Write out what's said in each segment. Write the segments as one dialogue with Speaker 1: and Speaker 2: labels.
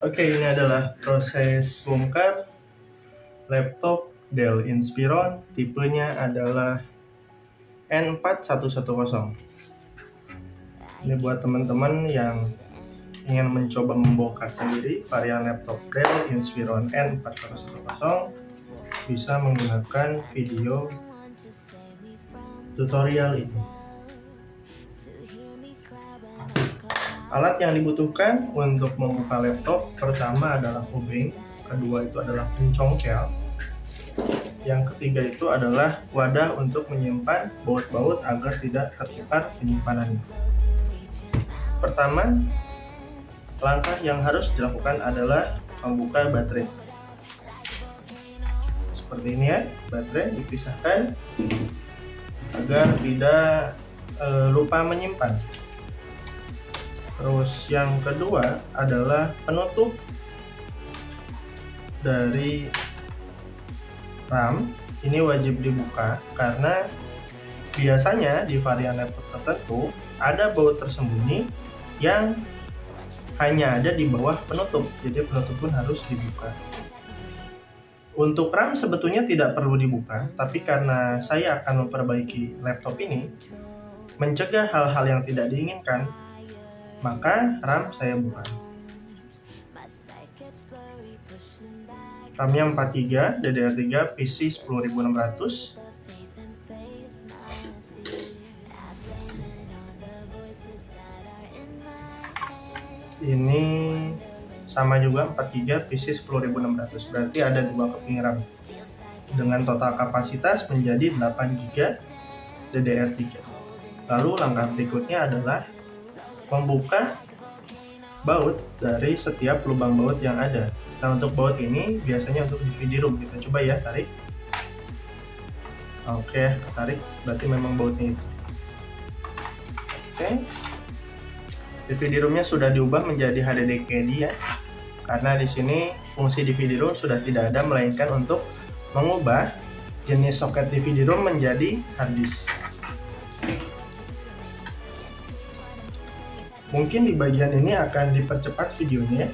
Speaker 1: Oke, ini adalah proses bongkar laptop Dell Inspiron, tipenya adalah N4110. Ini buat teman-teman yang ingin mencoba membongkar sendiri varian laptop Dell Inspiron N4110, bisa menggunakan video tutorial ini. Alat yang dibutuhkan untuk membuka laptop pertama adalah obeng, kedua itu adalah pencongkel, yang ketiga itu adalah wadah untuk menyimpan baut-baut agar tidak tertukar penyimpanannya. Pertama, langkah yang harus dilakukan adalah membuka baterai. Seperti ini ya, baterai dipisahkan agar tidak lupa menyimpan. Terus yang kedua adalah penutup dari RAM. Ini wajib dibuka karena biasanya di varian laptop tertentu ada baut tersembunyi yang hanya ada di bawah penutup, jadi penutup pun harus dibuka. Untuk RAM sebetulnya tidak perlu dibuka, tapi karena saya akan memperbaiki laptop ini, mencegah hal-hal yang tidak diinginkan, maka RAM saya buka. RAM-nya 43, DDR3, PC 10600. Ini sama juga 43, PC 10600. Berarti ada 2 keping RAM. Dengan total kapasitas menjadi 8 GB DDR3. Lalu langkah berikutnya adalah membuka baut dari setiap lubang baut yang ada. Nah, untuk baut ini biasanya untuk DVD room. Kita coba ya, tarik. Oke, tarik. Berarti memang bautnya itu. Oke. DVD roomnya sudah diubah menjadi HDD CAD ya. Karena di sini fungsi DVD room sudah tidak ada, melainkan untuk mengubah jenis soket DVD room menjadi hard disk. Mungkin di bagian ini akan dipercepat videonya.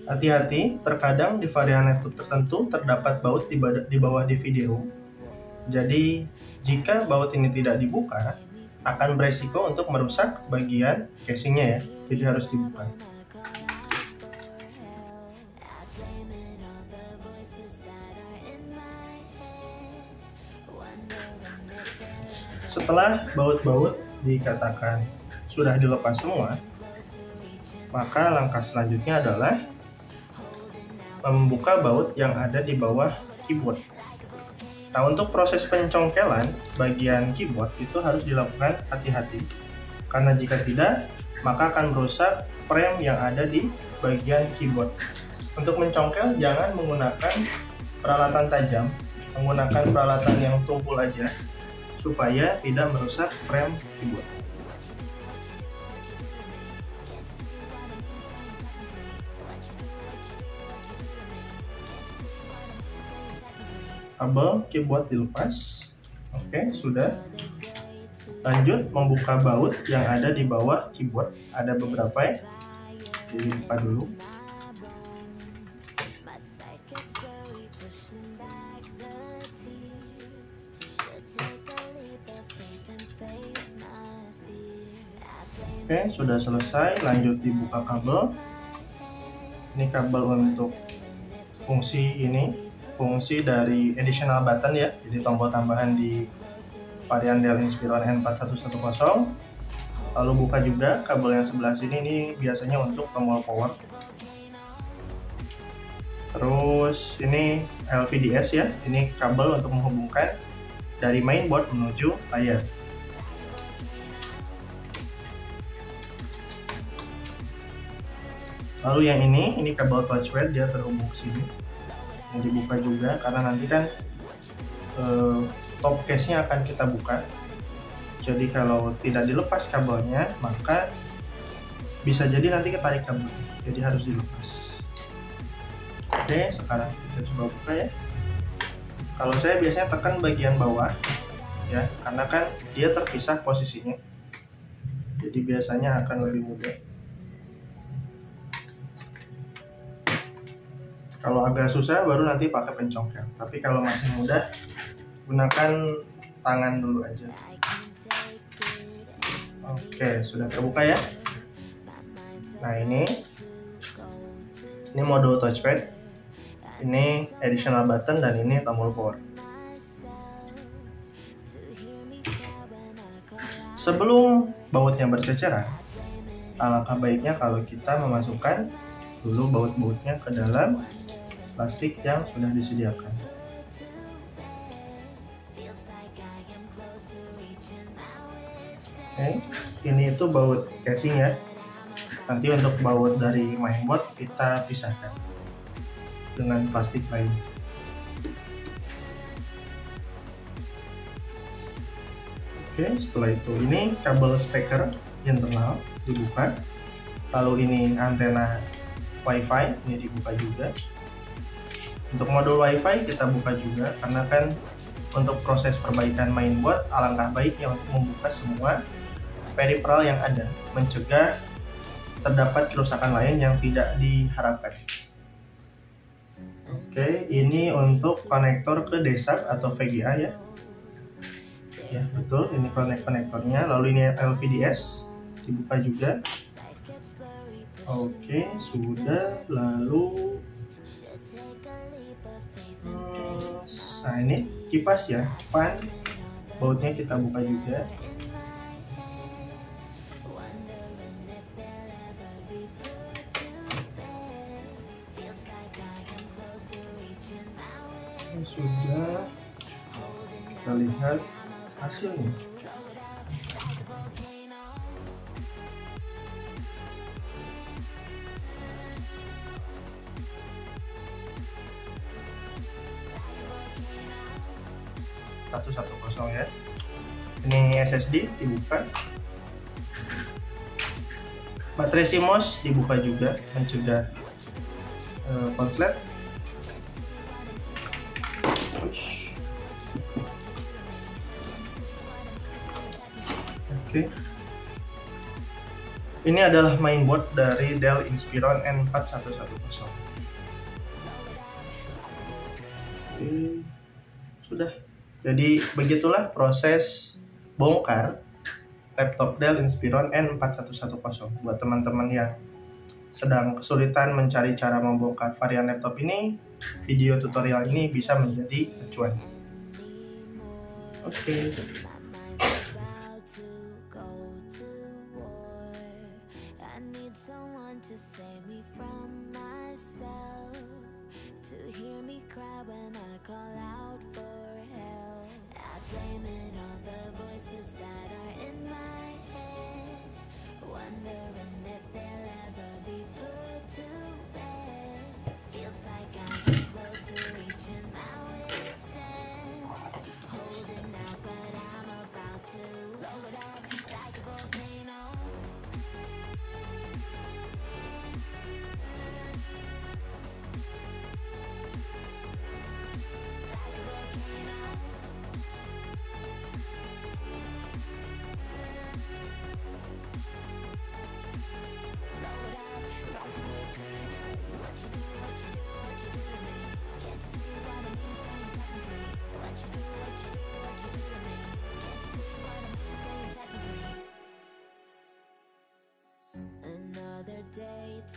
Speaker 1: Hati-hati, terkadang di varian laptop tertentu terdapat baut di bawah DVD room. Jadi, jika baut ini tidak dibuka, akan beresiko untuk merusak bagian casingnya ya. Jadi harus dibuka. Setelah baut-baut dikatakan sudah dilepas semua, maka langkah selanjutnya adalah membuka baut yang ada di bawah keyboard. Nah, untuk proses pencongkelan bagian keyboard itu harus dilakukan hati-hati, karena jika tidak, maka akan merusak frame yang ada di bagian keyboard. Untuk mencongkel jangan menggunakan peralatan tajam, menggunakan peralatan yang tumpul aja, supaya tidak merusak frame keyboard. Kabel keyboard dilepas. Oke, sudah. Lanjut membuka baut yang ada di bawah keyboard. Ada beberapa ya. Jadi buka dulu. Oke, sudah selesai. Lanjut dibuka kabel. Ini kabel untuk fungsi ini. Fungsi dari additional button ya, jadi tombol tambahan di varian Dell Inspiron N4110. Lalu buka juga kabel yang sebelah sini, ini biasanya untuk tombol power. Terus ini LVDS ya, ini kabel untuk menghubungkan dari mainboard menuju layar. Lalu yang ini kabel touchpad, dia terhubung ke sini. Yang dibuka juga karena nanti kan top case-nya akan kita buka. Jadi kalau tidak dilepas kabelnya, maka bisa jadi nanti ketarik kabel. Jadi harus dilepas. Oke, sekarang kita coba buka ya. Kalau saya biasanya tekan bagian bawah ya, karena kan dia terpisah posisinya. Jadi biasanya akan lebih mudah. Kalau agak susah baru nanti pakai pencongkel. Tapi kalau masih mudah, gunakan tangan dulu aja. Oke, sudah terbuka ya. Nah, ini mode touchpad, ini additional button, dan ini tombol power. Sebelum bautnya berceceran, alangkah baiknya kalau kita memasukkan dulu baut-bautnya ke dalam plastik yang sudah disediakan. Oke, ini itu baut casing ya. Nanti untuk baut dari mainboard kita pisahkan dengan plastik lain. Oke, setelah itu ini kabel speaker internal dibuka. Lalu ini antena WiFi ini dibuka juga. Untuk modul WiFi kita buka juga, karena kan untuk proses perbaikan mainboard alangkah baiknya untuk membuka semua peripheral yang ada, mencegah terdapat kerusakan lain yang tidak diharapkan. Oke, ini untuk konektor ke DSAP atau VGA ya. Ya betul, ini konektornya. Lalu ini LVDS dibuka juga. Oke, sudah. Lalu nah ini kipas ya, fan, bautnya kita buka juga. Sudah, kita lihat hasilnya. Ya, ini SSD dibuka, baterai CMOS dibuka juga, mencegah konslet. Oke, ini adalah mainboard dari Dell Inspiron N4110. Oke, sudah. Jadi begitulah proses bongkar laptop Dell Inspiron N4110. Buat teman-teman yang sedang kesulitan mencari cara membongkar varian laptop ini, video tutorial ini bisa menjadi acuan. Oke.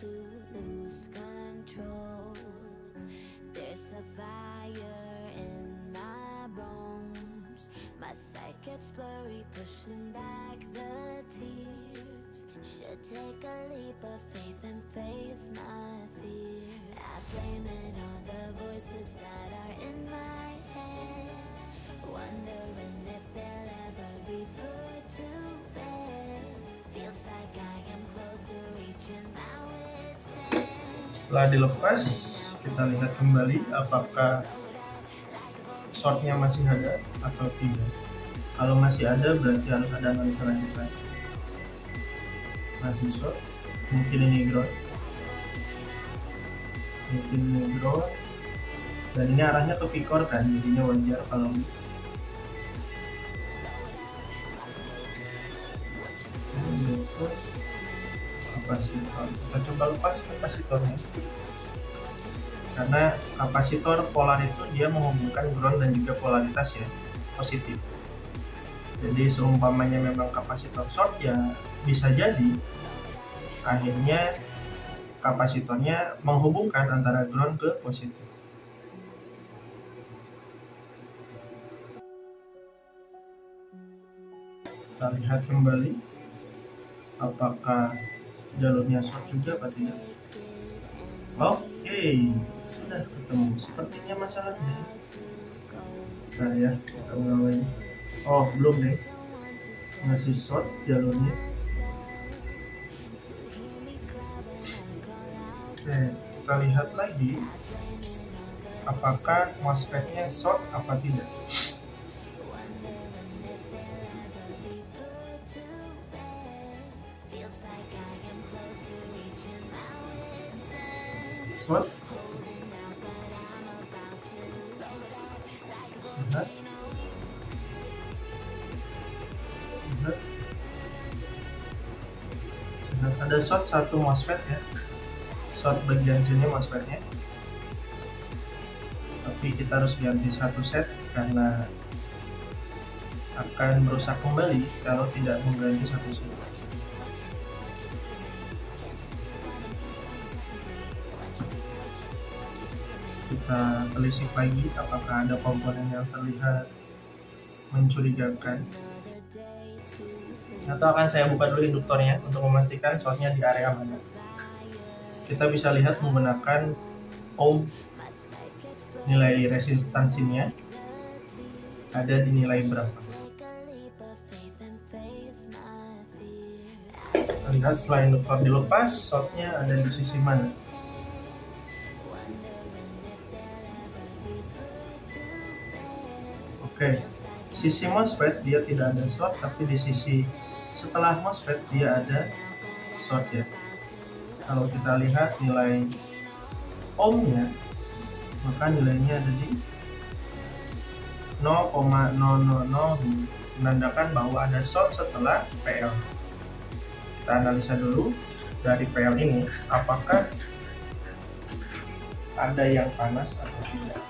Speaker 1: To lose control, there's a fire in my bones. My sight gets blurry, pushing back the tears. Should take a leap of faith and face my fear. I blame it on the voices that are in my head, wondering if they'll ever be put to bed. Feels like I am close to reaching my wit's end. Setelah dilepas, kita lihat kembali apakah shortnya masih ada atau tidak. Kalau masih ada berarti harus ada analisa lanjutan. Masih short, mungkin ini ground, dan ini arahnya ke Vicor kan, jadinya wajar kalau kapasitor. Kita coba lepas kapasitornya, karena kapasitor polar itu dia menghubungkan ground dan juga polaritas ya, positif. Jadi seumpamanya memang kapasitor short ya bisa jadi akhirnya kapasitornya menghubungkan antara ground ke positif. Kita lihat kembali apakah jalurnya short juga atau tidak. Oke, sudah ketemu. Sepertinya masalahnya. Nah ya, kita ulang lagi. Oh, belum deh. Masih short jalurnya. Oke, kita lihat lagi apakah MOSFET-nya short apa tidak. Short. Ada short satu MOSFET ya, short bagian sini MOSFET-nya, tapi kita harus ganti satu set karena akan merusak kembali kalau tidak mengganti satu set. Kita telisik lagi apakah ada komponen yang terlihat mencurigakan, atau akan saya buka dulu induktornya untuk memastikan shortnya di area mana. Kita bisa lihat menggunakan ohm, nilai resistansinya ada di nilai berapa. Kita lihat setelah induktor dilepas, shortnya ada di sisi mana. Oke, sisi MOSFET dia tidak ada short, tapi di sisi setelah MOSFET dia ada short ya. Kalau kita lihat nilai ohmnya, maka nilainya ada di 0,000, menandakan bahwa ada short setelah PL. Kita analisa dulu dari PL ini apakah ada yang panas atau tidak.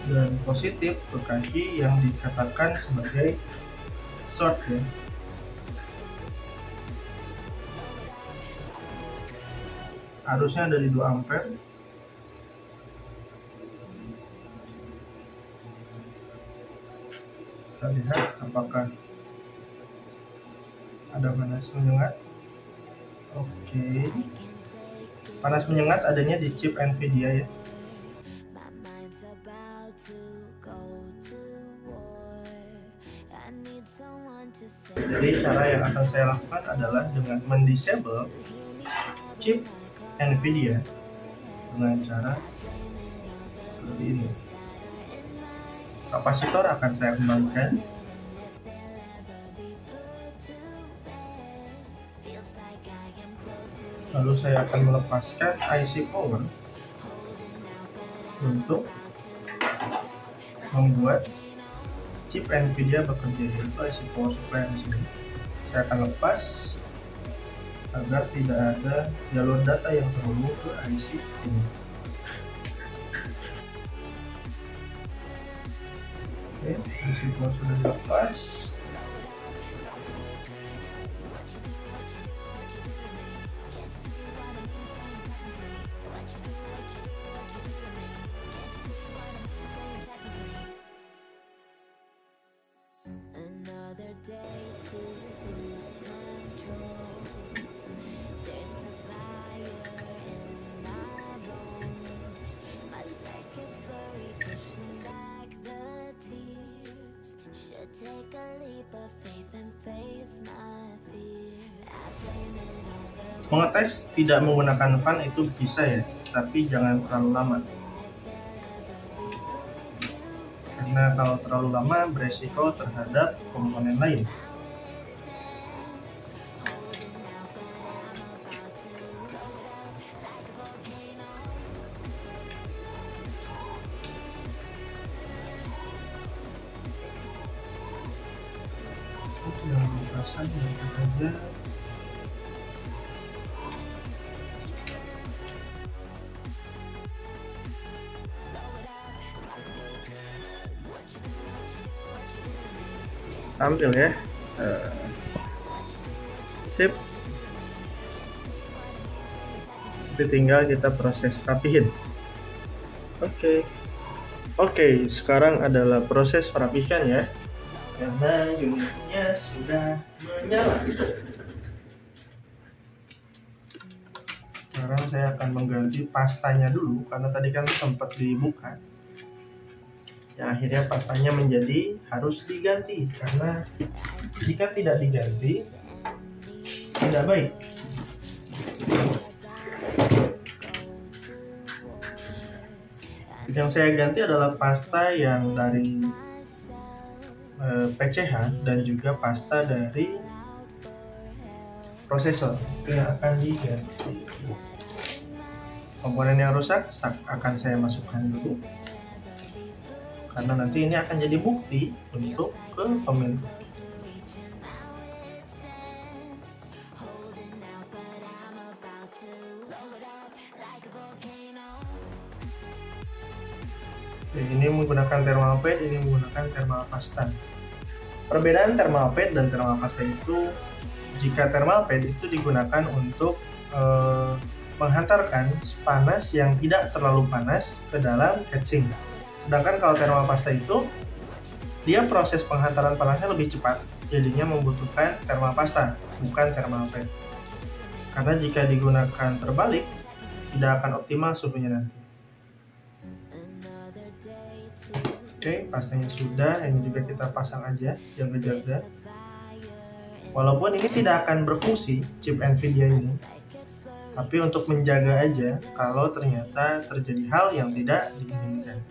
Speaker 1: Dan positif ke kaki yang dikatakan sebagai short ya. Arusnya dari 2 ampere. Kita lihat apakah ada panas menyengat. Oke, panas menyengat adanya di chip Nvidia ya. Jadi cara yang akan saya lakukan adalah dengan mendisable chip Nvidia dengan cara seperti ini. Kapasitor akan saya kembalikan. Lalu saya akan melepaskan IC power untuk membuat chip Nvidia bekerja, yaitu IC power supply di sini. Saya akan lepas agar tidak ada jalur data yang terhubung ke IC ini. Oke, IC power sudah dilepas.
Speaker 2: Take a
Speaker 1: Mengetes tidak menggunakan fan itu bisa ya, tapi jangan terlalu lama. Karena kalau terlalu lama beresiko terhadap komponen lain. Jangan lupa saja aja. Tampil ya. Sip. Jadi tinggal kita proses rapihin. Oke, sekarang adalah proses perapikan ya. Karena unitnya sudah menyala. Sekarang saya akan mengganti pastanya dulu karena tadi kan sempat dibuka. Ya, akhirnya pastanya menjadi harus diganti karena jika tidak diganti tidak baik. Yang saya ganti adalah pasta yang dari PCH dan juga pasta dari prosesor. Itu yang akan diganti. Komponen yang rusak akan saya masukkan dulu karena nanti ini akan jadi bukti untuk ke pemilik. Ini menggunakan thermal pad, ini menggunakan thermal pasta. Perbedaan thermal pad dan thermal pasta itu, jika thermal pad itu digunakan untuk menghantarkan panas yang tidak terlalu panas ke dalam heatsink. Sedangkan kalau thermal pasta itu, dia proses penghantaran panasnya lebih cepat, jadinya membutuhkan thermal pasta, bukan thermal pad. Karena jika digunakan terbalik, tidak akan optimal suhunya nanti. Oke, pastanya sudah, ini juga kita pasang aja, jaga-jaga. Walaupun ini tidak akan berfungsi, chip Nvidia ini, tapi untuk menjaga aja kalau ternyata terjadi hal yang tidak diinginkan.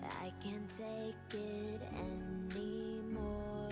Speaker 2: I can't take it anymore.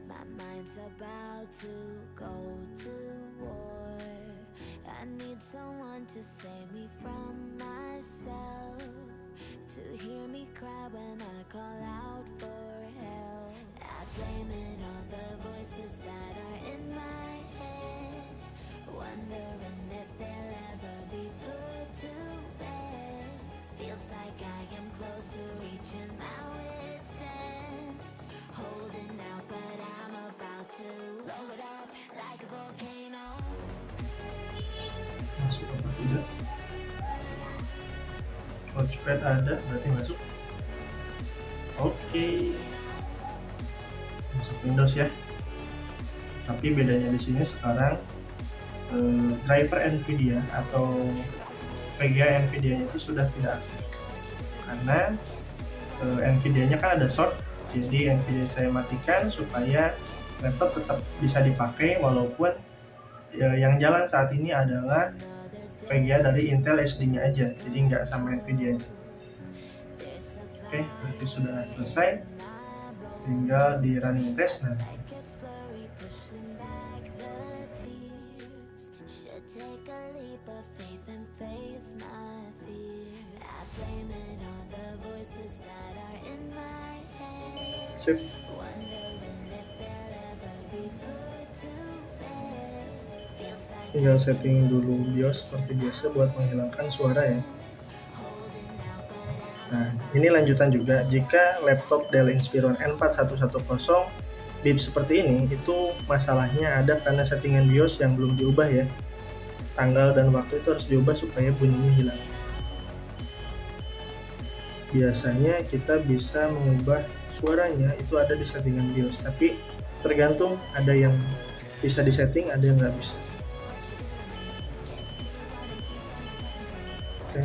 Speaker 2: My mind's about to go to war. I need someone to save me from myself, to hear me cry when I call out for help. I blame it on the voices that are in my head, wondering if they'll ever be put to bed. Feels like I am close to reaching my wit's end, holding out but I'm about to blow it up like a volcano.
Speaker 1: Masuk apa tidak? Touchpad ada, berarti masuk. Oke. Masuk Windows ya. Tapi bedanya di sini sekarang driver Nvidia atau VGA Nvidia itu sudah tidak aktif karena Nvidia-nya kan ada short, jadi Nvidia saya matikan supaya laptop tetap bisa dipakai walaupun yang jalan saat ini adalah VGA dari Intel SD-nya aja, jadi nggak sama Nvidia-nya. Oke, berarti sudah selesai. Tinggal di running test. Nah, sip. Tinggal setting dulu BIOS seperti biasa buat menghilangkan suara ya. Nah, ini lanjutan juga. Jika laptop Dell Inspiron N4110 beep seperti ini, itu masalahnya ada karena settingan BIOS yang belum diubah ya. Tanggal dan waktu itu harus diubah supaya bunyinya hilang. Biasanya kita bisa mengubah suaranya itu ada di settingan BIOS, tapi tergantung, ada yang bisa disetting, ada yang nggak bisa. Oke,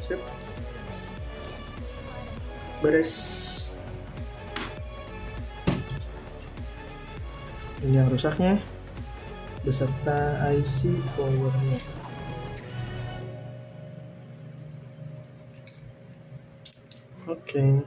Speaker 1: sip. Beres. Ini yang rusaknya beserta IC powernya. Oke.